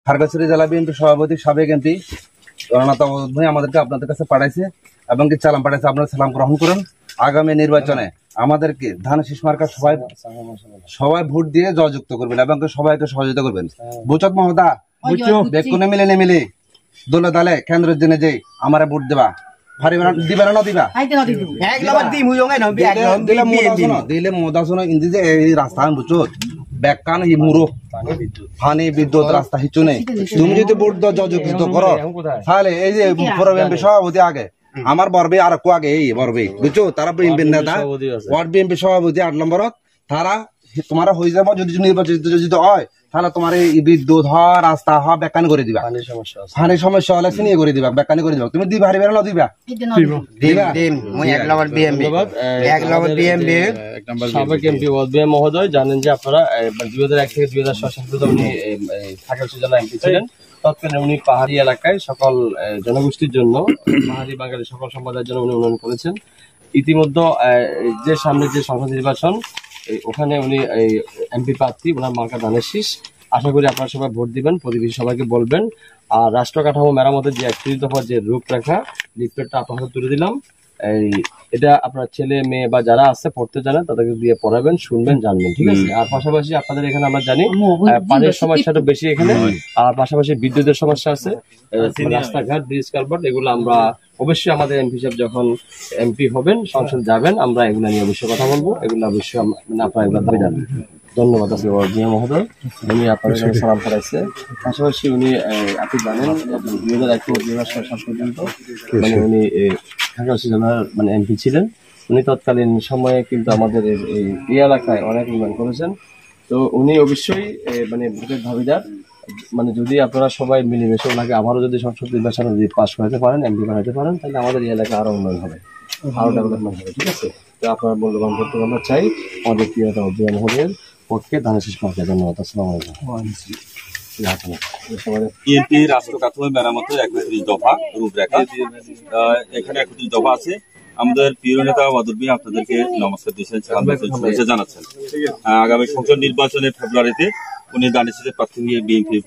খাগড়াছড়ি জেলা বিএনপি সভাপতি সাবেক এমপি রণনাথ ভাই আমাদেরকে আপনাদের কাছে পাঠাইছে এবং কি সালাম পাঠাইছে, আপনারা সালাম গ্রহণ করুন। আগামী নির্বাচনে আমাদেরকে ধান শীষ মার্কা সবাই ভোট দিয়ে জয়যুক্ত করবেন এবং সবাইকে সহযোগিতা করবেন। বুঝত মহোদা, বেকুনে মিলে নেমিলে দোলে দালে কেন্দ্রের জন্য যে আমার ভোট দেবা দিবে না দিবা দিলে মদাসন ইন্দি যে এই রাস্তা বুঝছো বেকান হি মুরো পানি বিদ্যুৎ রাস্তা হিচু নেই। তুমি যদি ভোট জয়যুক্ত করো তাহলে এই যে বিএনপি সভাপতি আগে আমার বরবে আর একটু আগে এই বরবে বুঝছো, তারা বিএনপি নেতা ওয়ার্ড বিএনপি সভাপতি 8 নম্বরত তারা তোমার হয়ে যাবো যদি নির্বাচিত যদি হয় তাহলে তোমার এই বিদ্যুৎ হয় রাস্তা হয় বেকানি করে দিবা, পানির সমস্যা হলে চিনিয়ে করে দিবা বেকানি করে দিবা। তুমি দিবা হারিবে না দিবা সাবেক এমপি ওয়াদবিয়া মহোদয় জানেন যে আপনারা 2001 থেকে 2006 সাল পর্যন্ত উনি খাগড়াছড়ি জেলা এমপি ছিলেন। তৎকালীন উনি পাহাড়ি এলাকায় সকল জনগোষ্ঠীর জন্য পাহাড়ি বাঙালি সকল সম্প্রদায়ের জন্য উনি উন্নয়ন করেছেন। ইতিমধ্যে যে সামনে যে সংসদ নির্বাচন ওখানে উনি এমপি প্রার্থী, ওনার মার্কা ধানের শীষ। আশা করি আপনারা সবাই ভোট দিবেন, প্রতিবেশী সবাইকে বলবেন। আর রাষ্ট্র কাঠামো মেরামতের যে 31 দফা যে রূপরেখা লিফলেটটা আপনার হাতে তুলে দিলাম, এটা আপনার ছেলে মেয়ে বা যারা আছে পড়তে জানেন তাদেরকে দিয়ে পড়াবেন, শুনবেন, জানবেন, ঠিক আছে। আর পাশাপাশি আপনাদের এখানে আমরা জানি পানির সমস্যাটা বেশি এখানে, আর পাশাপাশি বিদ্যুতের সমস্যা আছে, রাস্তাঘাট ব্রিজ কালভার্ট এগুলো আমরা অবশ্যই আমাদের এমপি সাহেব যখন এমপি হবেন সংসদ যাবেন আমরা এগুলো নিয়ে অবশ্যই কথা বলবো, এগুলো অবশ্যই আপনারা এগুলো দাবি জানবেন। ধন্যবাদ আছে ওয়ার্ডিয়া মহোদয়, উনি আপনাদের সঙ্গে সালাম করাইছে। পাশাপাশি উনি আপনি জানেন 2001 থেকে 2006 সাল পর্যন্ত মানে উনি খাগড়াছড়ি জেলার মানে এমপি ছিলেন। উনি তৎকালীন সময়ে কিন্তু আমাদের এই এলাকায় অনেক উন্নয়ন করেছেন। তো উনি অবশ্যই মানে ভোটের দাবিদার, মানে যদি আপনারা সবাই মিলেমিশে ওনাকে আবারও যদি সংসদ নির্বাচনে যদি পাস করাতে পারেন, এমপি বানাতে পারেন, তাহলে আমাদের এই এলাকা আরো উন্নয়ন হবে, আরো ডেভেলপমেন্ট হবে, ঠিক আছে। তো আপনার মূল্যবান করতে আমরা চাই আমাদের প্রিয় ওয়াদবিয়া মহোদয়ের পক্ষে ধানের শীষ মার্কা। ধন্যবাদ। আসসালামু আলাইকুম। বিএনপি রাষ্ট্র কাঠামো মেরামতের 31 দফা রূপরেখা, এখানে 31 দফা আছে। আমাদের প্রিয় নেতা ওয়াদবিয়া আপনাদেরকে নমস্কার দিয়েছেন, শুভেচ্ছা জানাচ্ছেন। আগামী সংসদ নির্বাচনে ফেব্রুয়ারিতে উনি ধানের শীষে প্রার্থী হয়ে বিএনপি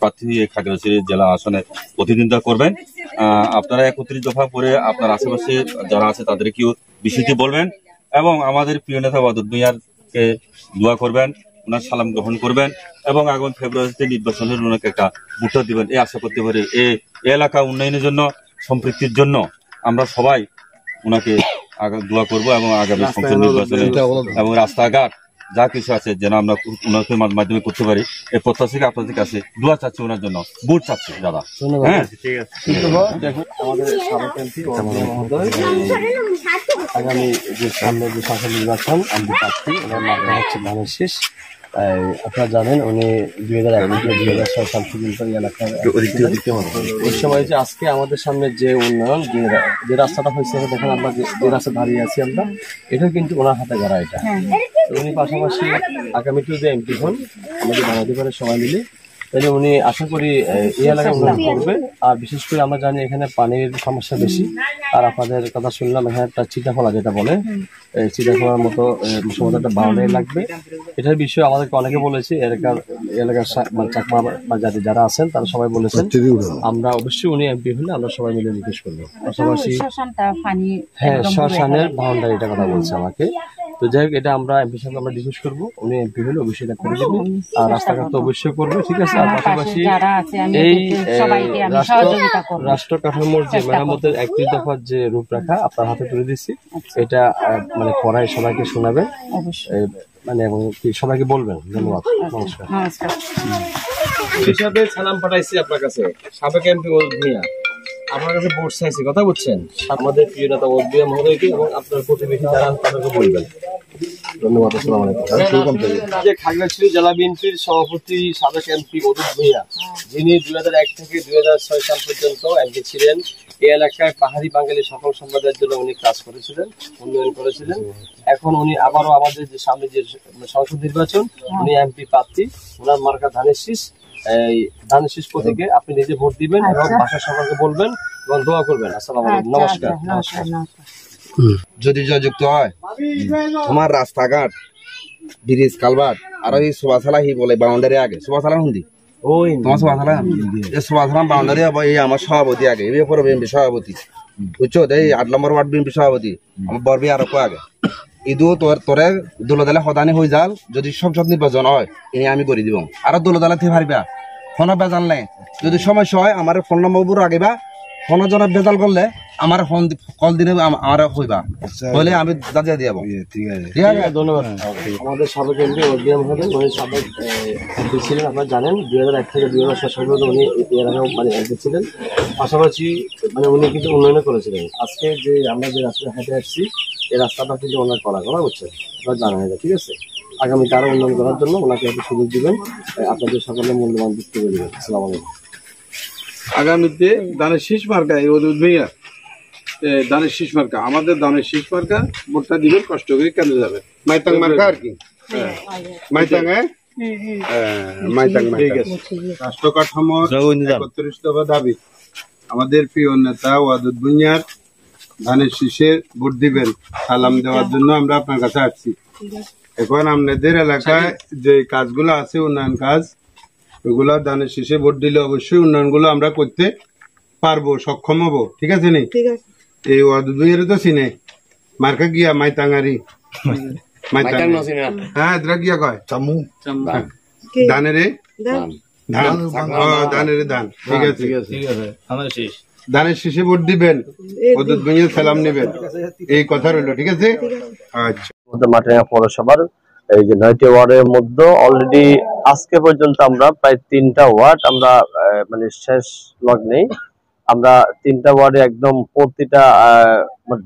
প্রার্থী হয়ে খাগড়াছড়ি জেলা আসনে প্রতিদ্বন্দ্বিতা করবেন। আপনারা 31 দফা পরে আপনার আশেপাশে যারা আছে তাদেরকেও বিষয়টি বলবেন এবং আমাদের প্রিয় নেতা ওয়াদবিয়ারকে দোয়া করবেন, ওনার সালাম গ্রহণ করবেন এবং আগামী ফেব্রুয়ারিতে নির্বাচনের ওনাকে একটা ভোট দিবেন এই আশা করতে পারি। এই এলাকা উন্নয়নের জন্য সম্পৃক্তির জন্য আমরা সবাই ওনাকে দোয়া করব এবং আগামী সংসদ নির্বাচনে এবং রাস্তাঘাট যা কিছু আছে যেন আমরা ওনাকে মাধ্যমে করতে পারি এই প্রত্যাশা আপনাদের কাছে দোয়া চাচ্ছি, ওনার জন্য ভোট চাচ্ছি দাদা। হ্যাঁ ঠিক আছে। আমাদের সাবেক এমপি মহোদয় আগামী যে সামনে যে সংসদ নির্বাচন এমপি প্রার্থী, ওনার মার্কা হচ্ছে ধানের শীষ। আপনারা জানেন উনি 2001 থেকে 2006 সাল পর্যন্ত এলাকার ওই সময় যে আজকে আমাদের সামনে যে উন্নয়ন যে রাস্তাটা হয়েছে দেখেন আমরা যে রাস্তা দাঁড়িয়ে আছি আমরা, এটা কিন্তু ওনার হাতে গড়া। এটা উনি পাশাপাশি আগামীতেও যে এমপি হন আমাদের বানাতে পারে সবাই মিলে, তাহলে উনি আশা করি এই এলাকা উন্নয়ন করবে। আর বিশেষ করে আমরা জানি এখানে পানির সমস্যা বেশি। আর আপনাদের কথা শুনলাম এখানে একটা চিটাফলা যেটা বলে চিটাফলার মতো সম্ভবত একটা বাউন্ডারি লাগবে। এটার বিষয়ে আমাদেরকে অনেকে বলেছে, এলাকার চাকমা বা জাতি যারা আছেন তারা সবাই বলেছেন আমরা অবশ্যই উনি এমপি হলে আমরা সবাই মিলে রিকোয়েস্ট করবো। পাশাপাশি হ্যাঁ শ্মশানের বাউন্ডারিটা কথা বলছে আমাকে। তো যাই হোক এটা আমরা এমপির সঙ্গে আমরা রিকোয়েস্ট করবো, উনি এমপি হলে অবশ্যই এটা করে দেবেন। আর রাস্তাঘাট তো অবশ্যই করবে, ঠিক আছে। আর পাশাপাশি এই রাষ্ট্র কাঠামোর যে মেরামতের 31 দফার যে রূপরেখা আপনার হাতে তুলে দিচ্ছি, এটা মানে পড়ায় সবাইকে শোনাবেন মানে এবং সবাইকে বলবেন। ধন্যবাদ, নমস্কার। হিসাবে সালাম পাঠাইছি আপনার কাছে সাবেক এমপি ওয়াদবিয়া, আপনার কাছে ভোট চাইছি, কথা বলছেন আমাদের প্রিয় নেতা ওয়াদবিয়া মহোদয়কে এবং আপনার প্রতিবেশী যারা তাদেরকে বলবেন। ধন্যবাদ। আসসালামু আলাইকুম। যে খাগড়াছড়ি জেলা বিএনপির সভাপতি সাবেক এমপি ওয়াদবিয়া, যিনি 2001 থেকে 2006 সাল পর্যন্ত এমপি ছিলেন, এই এলাকায় পাহাড়ি বাঙালি সকল সম্প্রদায়ের জন্য উনি কাজ করেছিলেন, উন্নয়ন করেছিলেন। এখন উনি আবারও আমাদের যে সামনে যে সংসদ নির্বাচন উনি এমপি প্রার্থী, ওনার মার্কা ধানের শীষ। এই ধানের শীষ প্রতীকে আপনি নিজে ভোট দিবেন এবং বাসার সকলকে বলবেন এবং দোয়া করবেন। আসসালামু আলাইকুম, নমস্কার। যদি জয়যুক্ত হয় তোমার রাস্তাঘাট ব্রিজ কালভার্ট আর ওই সুবাসালা হি বলে বাউন্ডারি আগে সুবাসালা হুন্দি তোমার সোয়াথালাম এই সোয়াথালাম বাউন্ডারি হবো এই আমার সভাপতি আগে এই পুরো বিএনপি সভাপতি বুঝছো এই 8 নম্বর ওয়ার্ড বিএনপি সভাপতি আমার বরবি আরো আগে ইদু তোরে দোলদালে সদানি হয়ে যাল যদি সংসদ নির্বাচন হয় ইনি আমি করে দিব আর দোলদালে থেকে পারিবা ফোন বেজাল নাই যদি সমস্যা হয় আমার ফোন নম্বর আগেবা ফোন জনের বেজাল করলে আমার ফোন কল দিনে আমার হইবা হলে আমি দাঁড়িয়ে দিয়ে ঠিক আছে ধন্যবাদ। আমাদের সাবেক এমপি ওসবিএম মহোদয় উনি সাবেক এমপি ছিলেন, আপনারা জানেন 2001 থেকে 2006 সাল পর্যন্ত উনি এর আগেও মানে এমপি ছিলেন। পাশাপাশি মানে উনি কিন্তু উন্নয়ন করেছিলেন। আজকে যে আমরা যে রাস্তায় হেঁটে আসছি এই রাস্তাটা কিন্তু ওনার করা হচ্ছে, আপনারা জানা যায়, ঠিক আছে। আগামীতে আরো উন্নয়ন করার জন্য ওনাকে একটু সুযোগ দিবেন, আপনাদের সকলের মূল্যবান বক্তব্য দিবেন। আসসালামু আলাইকুম। আগামীতে দানের শীষ মার্কা এই ওদুদ ভাইয়া দানের শীষ মার্কা আমাদের দানের শীষ মার্কা ভোটটা দিবেন, কষ্ট করে কেন্দ্রে যাবেন মাইতাং মার্কা আর কি মাইতাং মাইতাং ঠিক আছে। রাষ্ট্র কাঠামোর 31 দফা দাবি আমাদের প্রিয় নেতা ওয়াদুদ ভুঁইয়ার ধানের শীষে ভোট দিবেন সালাম দেওয়ার জন্য আমরা আপনার কাছে আসছি। এখন আপনাদের এলাকায় যে কাজগুলো আছে উন্নয়ন কাজ ওইগুলা ধানের শীষে ভোট দিলে অবশ্যই উন্নয়ন গুলো আমরা করতে পারবো, সক্ষম হবো, ঠিক আছে নি? এই ওয়াদুদের তো চিনে মার্কা গিয়া মাইতাঙ্গারি মাইতাং হ্যাঁ এরা গিয়া কয় ধানের ধান ধানের ধান, ঠিক আছে ধানের শীষে ভোট দিবেন, ওদুদ ভাইয়ের সালাম নেবেন, এই কথা রইলো, ঠিক আছে। আচ্ছা মাটিরাঙ্গা পৌরসভার এই যে 9টি ওয়ার্ডের মধ্যে অলরেডি আজকে পর্যন্ত আমরা প্রায় 3টা ওয়ার্ড আমরা মানে শেষ লগ্নেই আমরা 3টা ওয়ার্ডে একদম প্রতিটা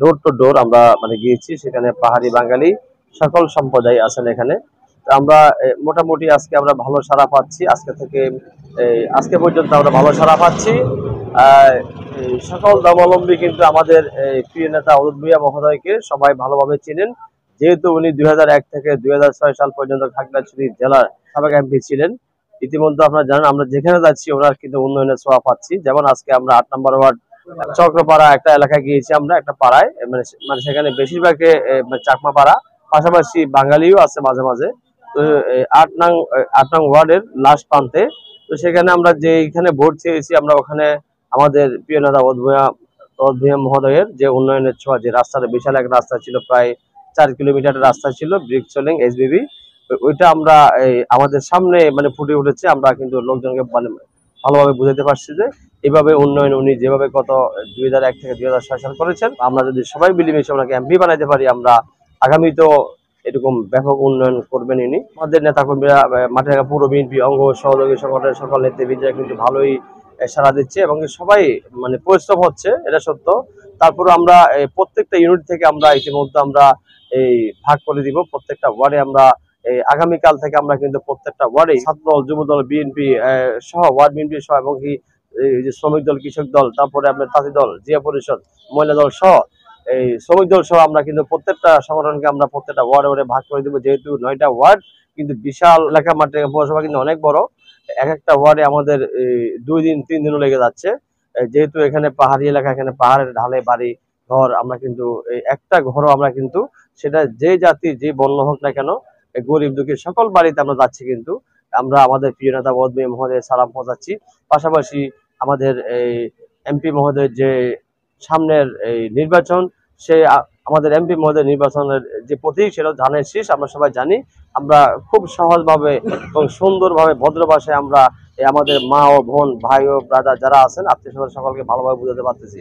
ডোর টু ডোর আমরা মানে গিয়েছি। সেখানে পাহাড়ি বাঙালি সকল সম্প্রদায় আছেন এখানে। আমরা মোটামুটি আজকে আমরা ভালো সাড়া পাচ্ছি, আজকে পর্যন্ত আমরা ভালো সাড়া পাচ্ছি। সকল ধর্মাবলম্বী কিন্তু আমাদের প্রিয় নেতা ওদুদ ভুঁইয়া মহোদয়কে সবাই ভালোভাবে চেনেন, যেহেতু উনি 2001 থেকে 2006 সাল পর্যন্ত খাগড়াছড়ি জেলার সাবেক এমপি ছিলেন। ইতিমধ্যে আপনারা জানেন আমরা যেখানে যাচ্ছি ওনার কিন্তু উন্নয়নের ছোঁয়া পাচ্ছি। যেমন আজকে আমরা 8 নম্বর ওয়ার্ড চক্রপাড়া একটা এলাকায় গিয়েছি, আমরা একটা পাড়ায় মানে সেখানে বেশিরভাগ চাকমা পাড়া, পাশাপাশি বাঙালিও আছে মাঝে মাঝে। তো 8 নং ওয়ার্ডের লাস্ট প্রান্তে, তো সেখানে আমরা যেখানে ভোট চেয়েছি আমরা ওখানে আমাদের প্রিয় নেতা ওদুদ ভুঁইয়া মহোদয়ের যে উন্নয়নের ছোঁয়া, যে রাস্তাটা বিশাল এক রাস্তা ছিল, প্রায় 4 কিলোমিটারের রাস্তা ছিল, ব্রিক চলিং SBB, ওইটা আমরা আমাদের সামনে মানে ফুটে উঠেছে। আমরা কিন্তু লোকজনকে মানে ভালোভাবে বুঝাতে পারছি যে এইভাবে উন্নয়ন উনি যেভাবে গত 2001 থেকে 2006 সাল করেছেন, আমরা যদি সবাই মিলেমিশে ওনাকে এমপি বানাইতে পারি, আমরা আগামীতেও এরকম ব্যাপক উন্নয়ন করবেন ইনি। আমাদের নেতাকর্মীরা মাটিরাঙ্গা পৌর বিএনপি অঙ্গ সহযোগী সংগঠনের সকল নেতৃবৃন্দরা কিন্তু ভালোই সাড়া দিচ্ছে এবং সবাই মানে পরিশ্রম হচ্ছে, এটা সত্য। তারপরে আমরা প্রত্যেকটা ইউনিট থেকে আমরা ইতিমধ্যে আমরা এই ভাগ করে দিব প্রত্যেকটা ওয়ার্ডে। আমরা আগামীকাল থেকে আমরা কিন্তু প্রত্যেকটা ওয়ার্ডে ছাত্রদল, যুবদল, বিএনপি সহ ওয়ার্ড বিএনপি সহ এবং কি শ্রমিক দল, কৃষক দল, তারপরে আপনার তাঁতি দল, জিয়া পরিষদ, মহিলা দল সহ এই শ্রমিক দল সহ আমরা কিন্তু প্রত্যেকটা সংগঠনকে আমরা প্রত্যেকটা ওয়ার্ডে ভাগ করে দিব। যেহেতু 9টা ওয়ার্ড কিন্তু বিশাল এলাকা, মাটিরাঙ্গা পৌরসভা কিন্তু অনেক বড়, এক একটা ওয়ার্ডে আমাদের 2 দিন 3 দিনও লেগে যাচ্ছে। যেহেতু এখানে পাহাড়ি এলাকা, এখানে পাহাড়ের ঢালে বাড়ি ঘর, আমরা কিন্তু একটা ঘরও আমরা কিন্তু সেটা যে জাতি যে বর্ণ হোক না কেন, গরিব দুঃখী সকল বাড়িতে আমরা যাচ্ছি, কিন্তু আমরা আমাদের প্রিয় নেতা ওদুদ ভুঁইয়া মহোদয়ের সালাম পৌঁছাচ্ছি। পাশাপাশি আমাদের এই এমপি মহোদয়ের যে সামনের এই নির্বাচন, সে আমাদের এমপি মহোদয়ের নির্বাচনের যে প্রতীক সেটা ধানের শীষ, আমরা সবাই জানি। আমরা খুব সহজভাবে এবং সুন্দরভাবে ভদ্র ভাষায় আমরা আমাদের মা ও বোন, ভাই ও ব্রাদার যারা আছেন, আত্মীয় স্বজন সকলকে ভালোভাবে বুঝাতে পারতেছি।